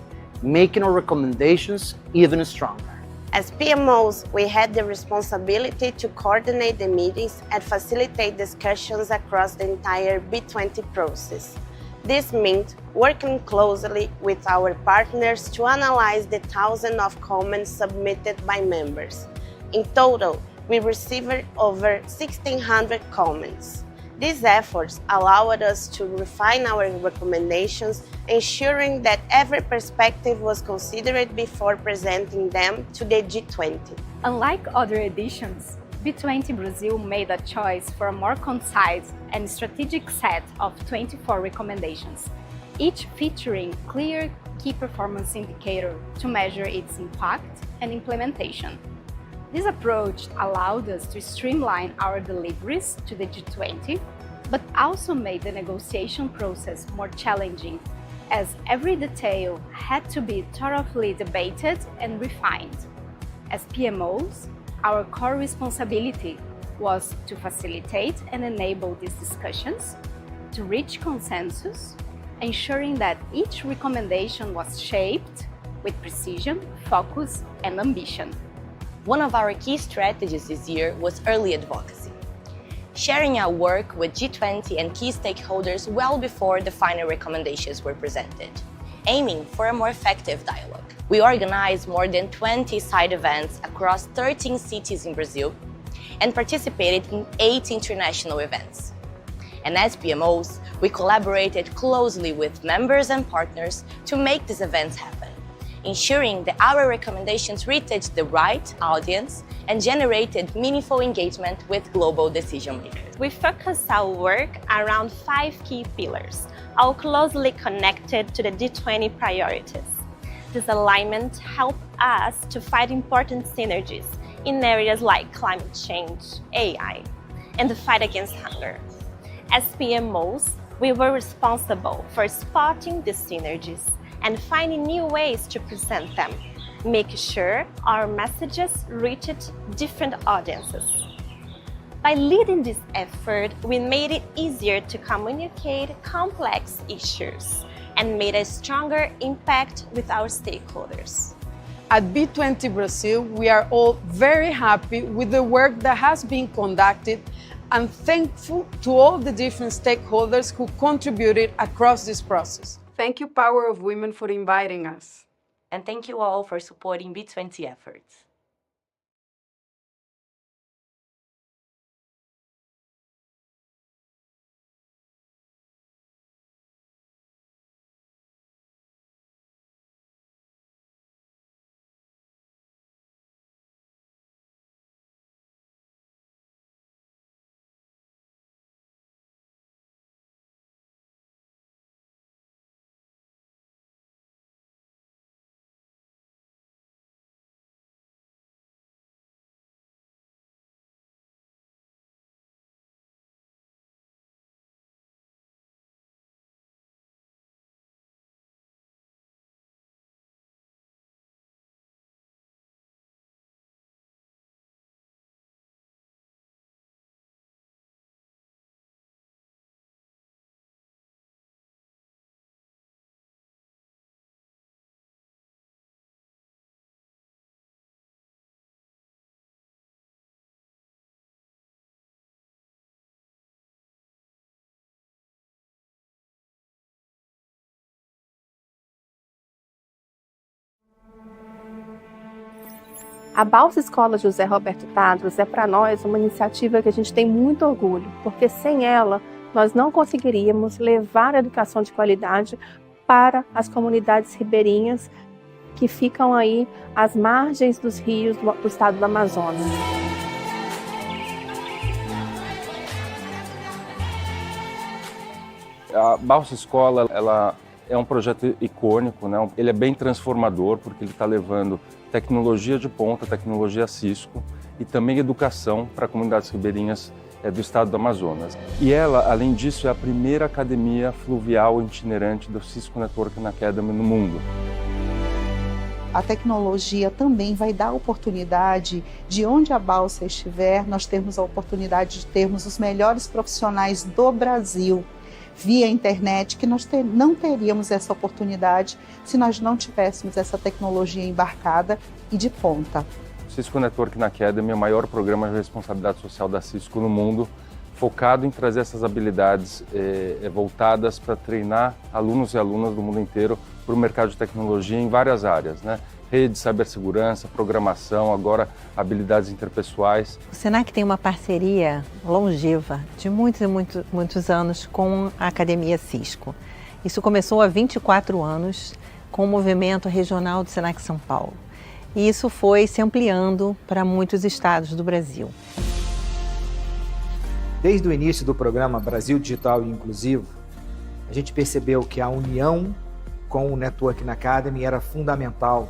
making our recommendations even stronger. As PMOs, we had the responsibility to coordinate the meetings and facilitate discussions across the entire B20 process. This meant working closely with our partners to analyze the thousands of comments submitted by members. In total, we received over 1,600 comments. These efforts allowed us to refine our recommendations, ensuring that every perspective was considered before presenting them to the G20. Unlike other editions, B20 Brazil made a choice for a more concise and strategic set of 24 recommendations, each featuring clear key performance indicators to measure its impact and implementation. This approach allowed us to streamline our deliveries to the G20, but also made the negotiation process more challenging, as every detail had to be thoroughly debated and refined. As PMOs, our core responsibility was to facilitate and enable these discussions, to reach consensus, ensuring that each recommendation was shaped with precision, focus, and ambition. One of our key strategies this year was early advocacy, sharing our work with G20 and key stakeholders well before the final recommendations were presented, aiming for a more effective dialogue. We organized more than 20 side events across 13 cities in Brazil and participated in 8 international events. And as PMOs, we collaborated closely with members and partners to make these events happen, ensuring that our recommendations reached the right audience and generated meaningful engagement with global decision makers. We focused our work around 5 key pillars, all closely connected to the G20 priorities. This alignment helped us to find important synergies in areas like climate change, AI, and the fight against hunger. As PMOs, we were responsible for spotting these synergies and finding new ways to present them, making sure our messages reached different audiences. By leading this effort, we made it easier to communicate complex issues and made a stronger impact with our stakeholders. At B20 Brazil, we are all very happy with the work that has been conducted and thankful to all the different stakeholders who contributed across this process. Thank you, Power of Women, for inviting us. And thank you all for supporting B20 efforts. A Balsa Escola José Roberto Tadros é para nós uma iniciativa que a gente tem muito orgulho, porque sem ela nós não conseguiríamos levar a educação de qualidade para as comunidades ribeirinhas que ficam aí às margens dos rios do estado do Amazonas. A Balsa Escola, ela é um projeto icônico, né? Ele é bem transformador porque ele está levando tecnologia de ponta, tecnologia Cisco e também educação para comunidades ribeirinhas do estado do Amazonas. E ela, além disso, é a primeira academia fluvial itinerante do Cisco Networking Academy no mundo. A tecnologia também vai dar oportunidade de onde a balsa estiver, nós termos a oportunidade de termos os melhores profissionais do Brasil via internet, que nós não teríamos essa oportunidade se nós não tivéssemos essa tecnologia embarcada e de ponta. O Cisco Networking Academy é o maior programa de responsabilidade social da Cisco no mundo, focado em trazer essas habilidades voltadas para treinar alunos e alunas do mundo inteiro para o mercado de tecnologia em várias áreas, né? Rede, cibersegurança, programação, agora habilidades interpessoais. O Senac tem uma parceria longeva de muitos anos com a Academia Cisco. Isso começou há 24 anos com o movimento regional do Senac São Paulo. E isso foi se ampliando para muitos estados do Brasil. Desde o início do programa Brasil Digital e Inclusivo, a gente percebeu que a união com o Networking Academy era fundamental,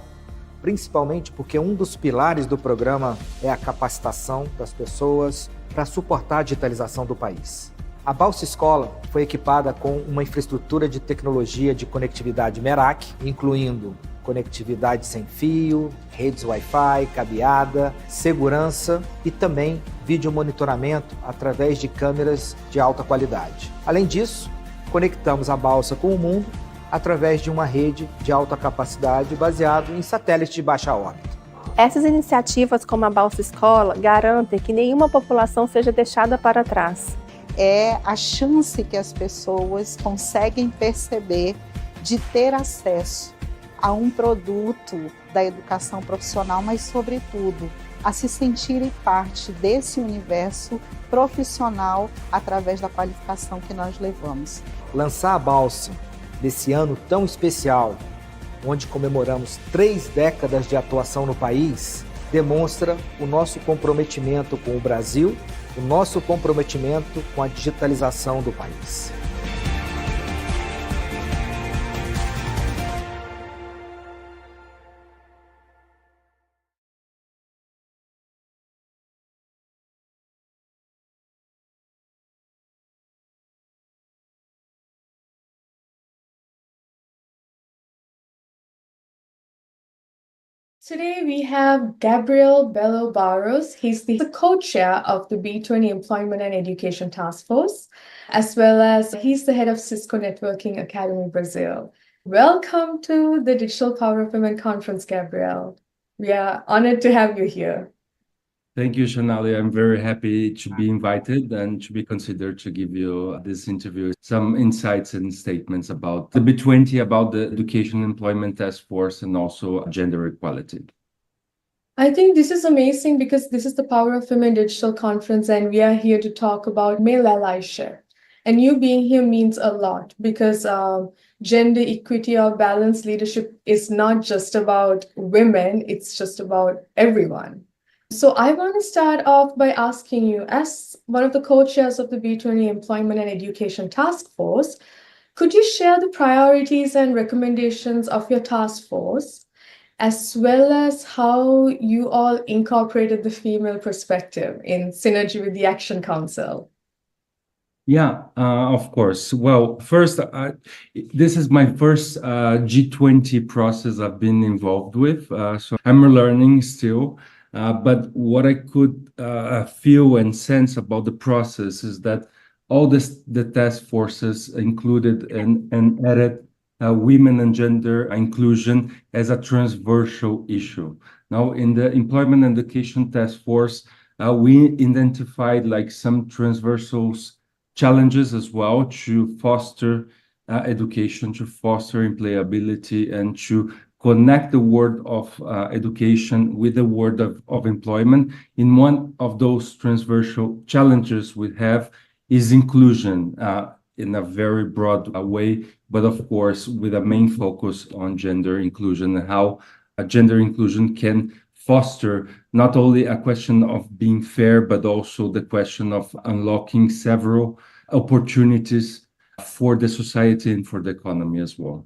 principalmente porque um dos pilares do programa é a capacitação das pessoas para suportar a digitalização do país. A Balsa Escola foi equipada com uma infraestrutura de tecnologia de conectividade Merak, incluindo conectividade sem fio, redes Wi-Fi, cabeada, segurança e também vídeo monitoramento através de câmeras de alta qualidade. Além disso, conectamos a balsa com o mundo através de uma rede de alta capacidade baseado em satélites de baixa órbita. Essas iniciativas como a Balsa Escola garantem que nenhuma população seja deixada para trás. É a chance que as pessoas conseguem perceber de ter acesso a um produto da educação profissional, mas sobretudo a se sentirem parte desse universo profissional através da qualificação que nós levamos. Lançar a Balsa desse ano tão especial, onde comemoramos 3 décadas de atuação no país, demonstra o nosso comprometimento com o Brasil, o nosso comprometimento com a digitalização do país. Today we have Gabriel Bello Barros. He's the co-chair of the B20 Employment and Education Task Force, as well as he's the head of Cisco Networking Academy Brazil. Welcome to the Digital Power of Women Conference, Gabriel. We are honored to have you here. Thank you, Shonali. I'm very happy to be invited and to be considered to give you this interview, some insights and statements about the B20, about the Education Employment Task Force, and also gender equality. I think this is amazing because this is the Power of Women Digital Conference, and we are here to talk about male allyship. And you being here means a lot because gender equity or balanced leadership is not just about women, it's just about everyone. So I want to start off by asking you, as one of the co-chairs of the B20 Employment and Education Task Force, could you share the priorities and recommendations of your task force, as well as how you all incorporated the female perspective in synergy with the Action Council? Yeah, of course. Well, first, this is my first G20 process I've been involved with, so I'm learning still. But what I could feel and sense about the process is that all the task forces included and added women and gender inclusion as a transversal issue. Now, in the Employment and Education Task Force, we identified like some transversal challenges as well to foster education, to foster employability, and to connect the word of education with the word of employment. In one of those transversal challenges we have is inclusion in a very broad way, but of course with a main focus on gender inclusion and how gender inclusion can foster not only a question of being fair, but also the question of unlocking several opportunities for the society and for the economy as well.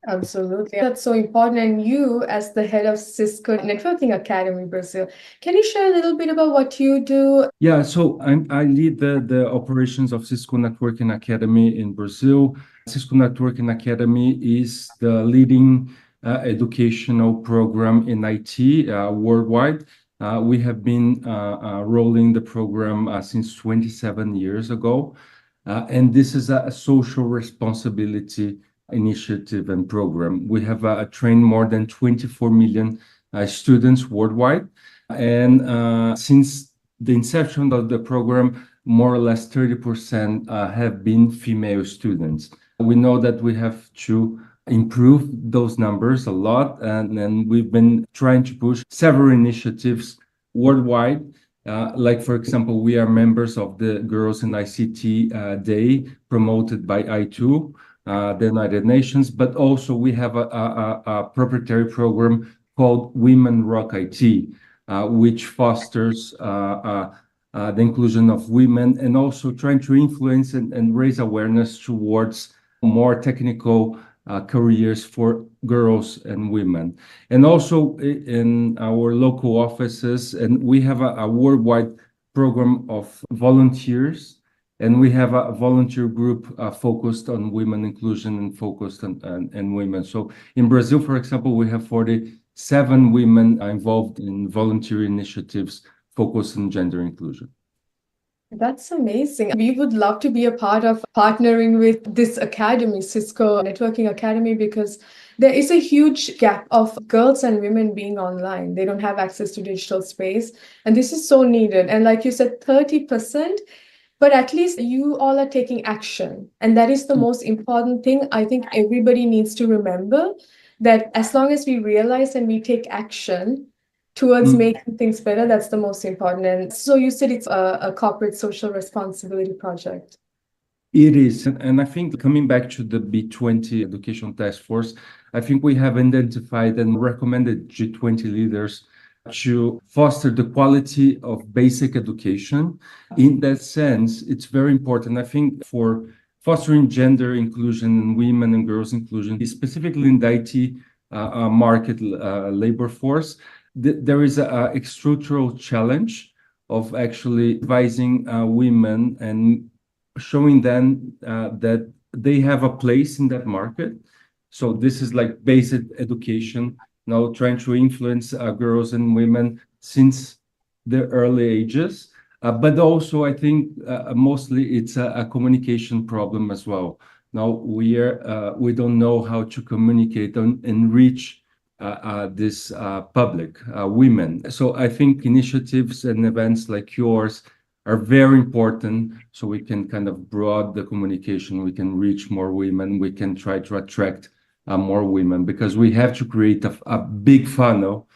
Absolutely. That's so important. And you, as the head of Cisco Networking Academy Brazil, can you share a little bit about what you do? Yeah, so I lead the operations of Cisco Networking Academy in Brazil. Cisco Networking Academy is the leading educational program in IT worldwide. We have been rolling the program since 27 years ago. And this is a social responsibility initiative and program. We have trained more than 24 million students worldwide. And since the inception of the program, more or less 30% have been female students. We know that we have to improve those numbers a lot, and we've been trying to push several initiatives worldwide. Like, for example, we are members of the Girls in ICT Day promoted by I2, the United Nations, but also we have a proprietary program called Women Rock IT, which fosters the inclusion of women and also trying to influence and raise awareness towards more technical careers for girls and women. And also in our local offices, and we have a worldwide program of volunteers, and we have a volunteer group focused on women inclusion and focused on women. So in Brazil, for example, we have 47 women involved in volunteer initiatives focused on gender inclusion. That's amazing. We would love to be a part of partnering with this academy, Cisco Networking Academy, because there is a huge gap of girls and women being online. They don't have access to digital space, and this is so needed. And like you said, 30%, but at least you all are taking action. And that is the most important thing. I think everybody needs to remember that as long as we realize and we take action towards making things better, that's the most important. And so you said it's a corporate social responsibility project. It is. And I think coming back to the B20 Education Task Force, I think we have identified and recommended G20 leaders to foster the quality of basic education. In that sense, it's very important, I think, for fostering gender inclusion and women and girls inclusion, specifically in the IT market labor force. There is a structural challenge of actually advising women and showing them that they have a place in that market. So this is like basic education trying to influence girls and women since the early ages. But also, I think mostly it's a communication problem as well. Now we don't know how to communicate and reach this public women. So I think initiatives and events like yours are very important, so we can kind of broaden the communication, we can reach more women, we can try to attract more women, because we have to create a big funnel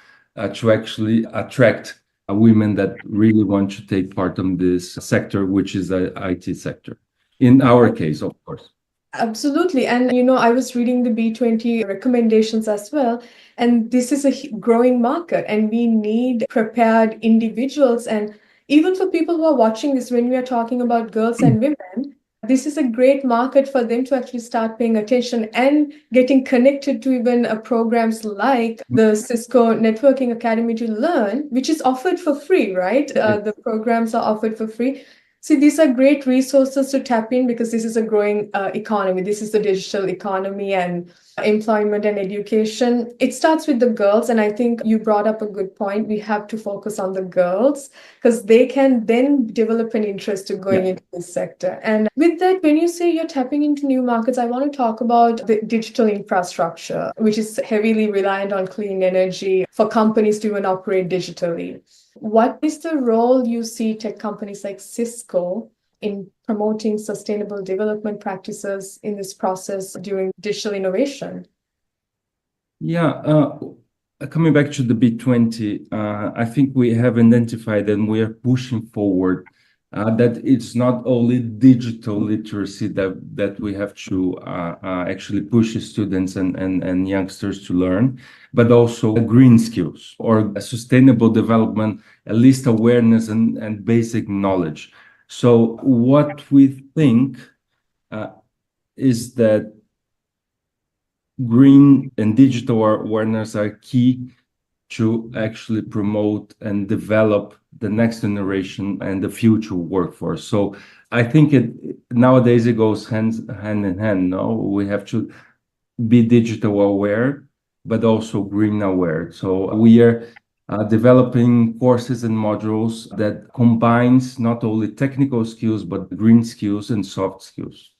to actually attract women that really want to take part in this sector, which is the IT sector. In our case, of course. Absolutely. And, I was reading the B20 recommendations as well. And this is a growing market, and we need prepared individuals. And even for people who are watching this, when we are talking about girls and women, this is a great market for them to actually start paying attention and getting connected to even programs like the Cisco Networking Academy to Learn, which is offered for free, right? The programs are offered for free. See, these are great resources to tap in, because this is a growing economy. This is the digital economy, and employment and education. It starts with the girls. And I think you brought up a good point. We have to focus on the girls, because they can then develop an interest in going into this sector. And with that, when you say you're tapping into new markets, I want to talk about the digital infrastructure, which is heavily reliant on clean energy for companies to even operate digitally. What is the role you see tech companies like Cisco in promoting sustainable development practices in this process during digital innovation? Yeah, coming back to the B20, I think we have identified and we are pushing forward that it's not only digital literacy that we have to actually push students and youngsters to learn, but also green skills or sustainable development, at least awareness and basic knowledge. So what we think is that green and digital awareness are key to actually promote and develop the next generation and the future workforce. So I think nowadays it goes hand in hand. No, we have to be digital aware, but also green aware. So we are developing courses and modules that combines not only technical skills, but green skills and soft skills.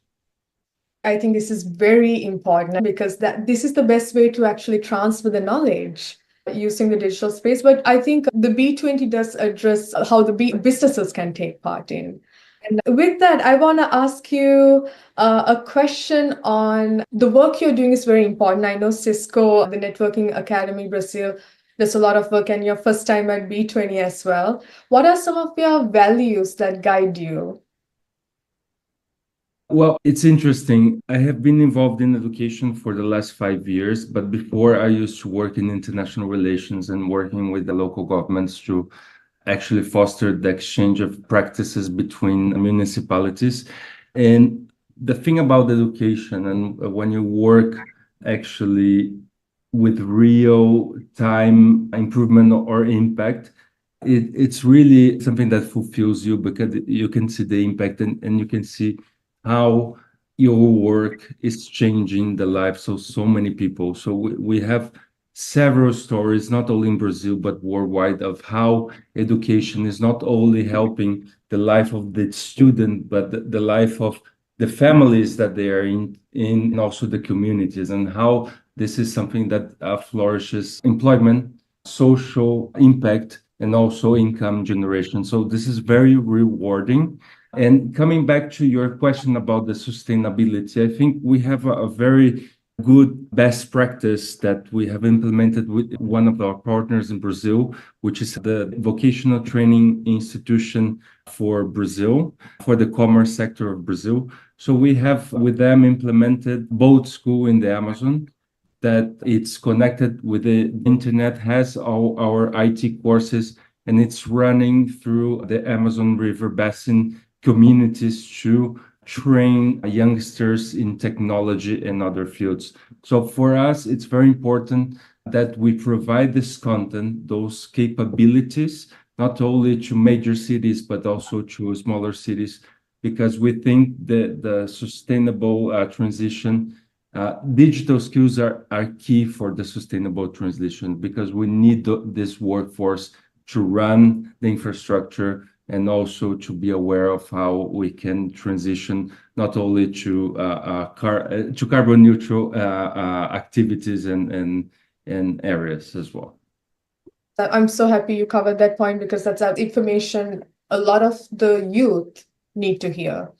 I think this is very important, because this is the best way to actually transfer the knowledge using the digital space. But I think the B20 does address how the businesses can take part in. And with that, I want to ask you a question on the work you're doing is very important. I know Cisco, the Networking Academy Brazil, there's a lot of work, and your first time at B20 as well. What are some of your values that guide you? Well, it's interesting. I have been involved in education for the last 5 years, but before I used to work in international relations and working with the local governments to actually foster the exchange of practices between municipalities. And the thing about education, and when you work actually with real time improvement or impact, it's really something that fulfills you, because you can see the impact and you can see how your work is changing the lives of so many people. So we have several stories, not only in Brazil, but worldwide, of how education is not only helping the life of the student, but the life of the families that they are in and also the communities, and how this is something that flourishes employment, social impact, and also income generation. So this is very rewarding. And coming back to your question about the sustainability, I think we have a very good best practice that we have implemented with one of our partners in Brazil, which is the Vocational Training Institution for Brazil, for the commerce sector of Brazil. So we have with them implemented Boat School in the Amazon, that it's connected with the internet, has all our IT courses, and it's running through the Amazon River Basin communities to train youngsters in technology and other fields. So for us, it's very important that we provide this content, those capabilities, not only to major cities, but also to smaller cities, because we think that the sustainable transition Digital skills are key for the sustainable transition because we need this workforce to run the infrastructure and also to be aware of how we can transition not only to carbon neutral activities and areas as well. I'm so happy you covered that point because that's information a lot of the youth need to hear.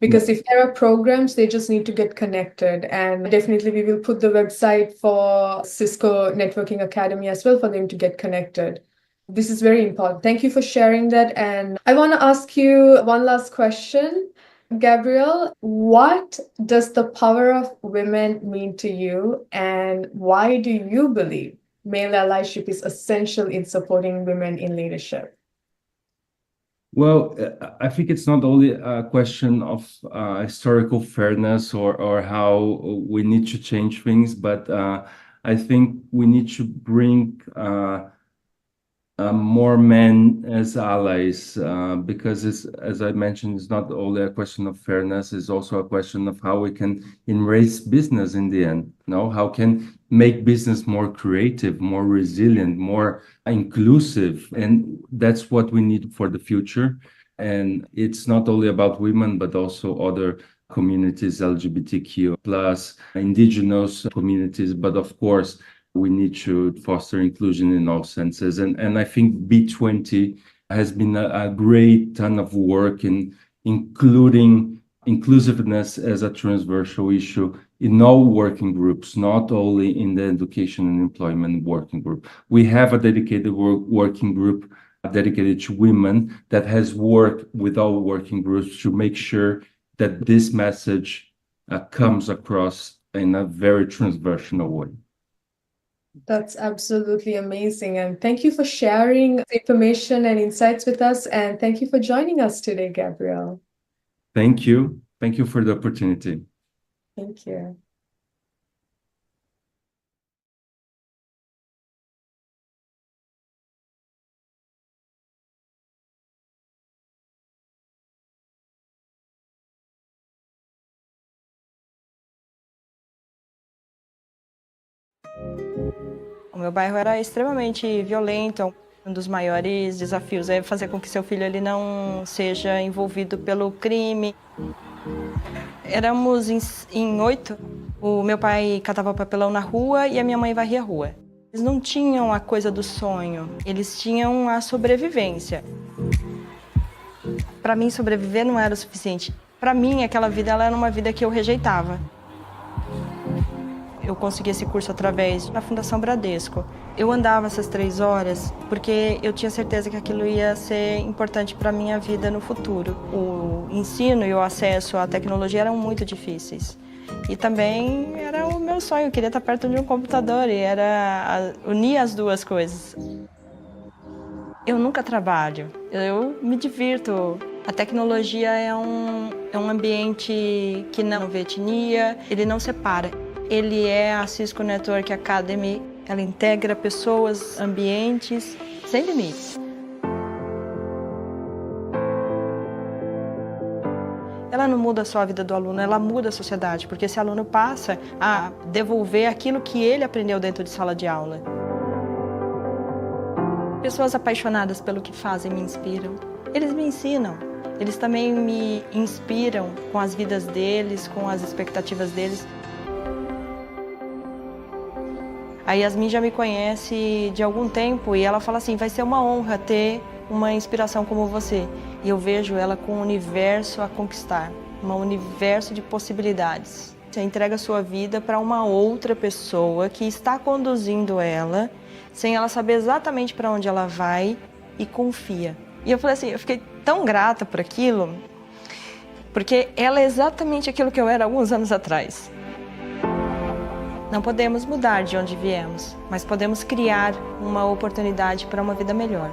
Because if there are programs, they just need to get connected. And definitely we will put the website for Cisco Networking Academy as well for them to get connected. This is very important. Thank you for sharing that. And I want to ask you one last question. Gabrielle, what does the power of women mean to you? And why do you believe male allyship is essential in supporting women in leadership? Well, I think it's not only a question of historical fairness or how we need to change things, but I think we need to bring more men as allies because, as I mentioned, it's not only a question of fairness, it's also a question of how we can embrace business in the end. How can make business more creative, more resilient, more inclusive, and that's what we need for the future. And it's not only about women, but also other communities, LGBTQ plus, indigenous communities, but of course, we need to foster inclusion in all senses. And I think B20 has been a great ton of work in including inclusiveness as a transversal issue in all working groups, not only in the education and employment working group. We have a dedicated working group dedicated to women that has worked with all working groups to make sure that this message comes across in a very transversal way. That's absolutely amazing. And thank you for sharing information and insights with us. And thank you for joining us today, Gabrielle. Thank you. Thank you for the opportunity. Thank you. O meu bairro era extremamente violento. Um dos maiores desafios é fazer com que seu filho ele não seja envolvido pelo crime. Éramos em 8. O meu pai catava papelão na rua e a minha mãe varria a rua. Eles não tinham a coisa do sonho, eles tinham a sobrevivência. Para mim, sobreviver não era o suficiente. Para mim, aquela vida ela era uma vida que eu rejeitava. Eu consegui esse curso através da Fundação Bradesco. Eu andava essas 3 horas porque eu tinha certeza que aquilo ia ser importante para a minha vida no futuro. O ensino e o acesso à tecnologia eram muito difíceis. E também era o meu sonho, eu queria estar perto de um computador e era unir as duas coisas. Eu nunca trabalho, eu me divirto. A tecnologia é um ambiente que não vê etnia, ele não separa. Ele é a Cisco Network Academy, ela integra pessoas, ambientes, sem limites. Ela não muda só a vida do aluno, ela muda a sociedade, porque esse aluno passa a devolver aquilo que ele aprendeu dentro de sala de aula. Pessoas apaixonadas pelo que fazem me inspiram. Eles me ensinam, eles também me inspiram com as vidas deles, com as expectativas deles. A Yasmin já me conhece de algum tempo e ela fala assim, vai ser uma honra ter uma inspiração como você. E eu vejo ela com um universo a conquistar, um universo de possibilidades. Você entrega a sua vida para uma outra pessoa que está conduzindo ela, sem ela saber exatamente para onde ela vai e confia. E eu falei assim, eu fiquei tão grata por aquilo, porque ela é exatamente aquilo que eu era alguns anos atrás. Não podemos mudar de onde viemos, mas podemos criar uma oportunidade para uma vida melhor.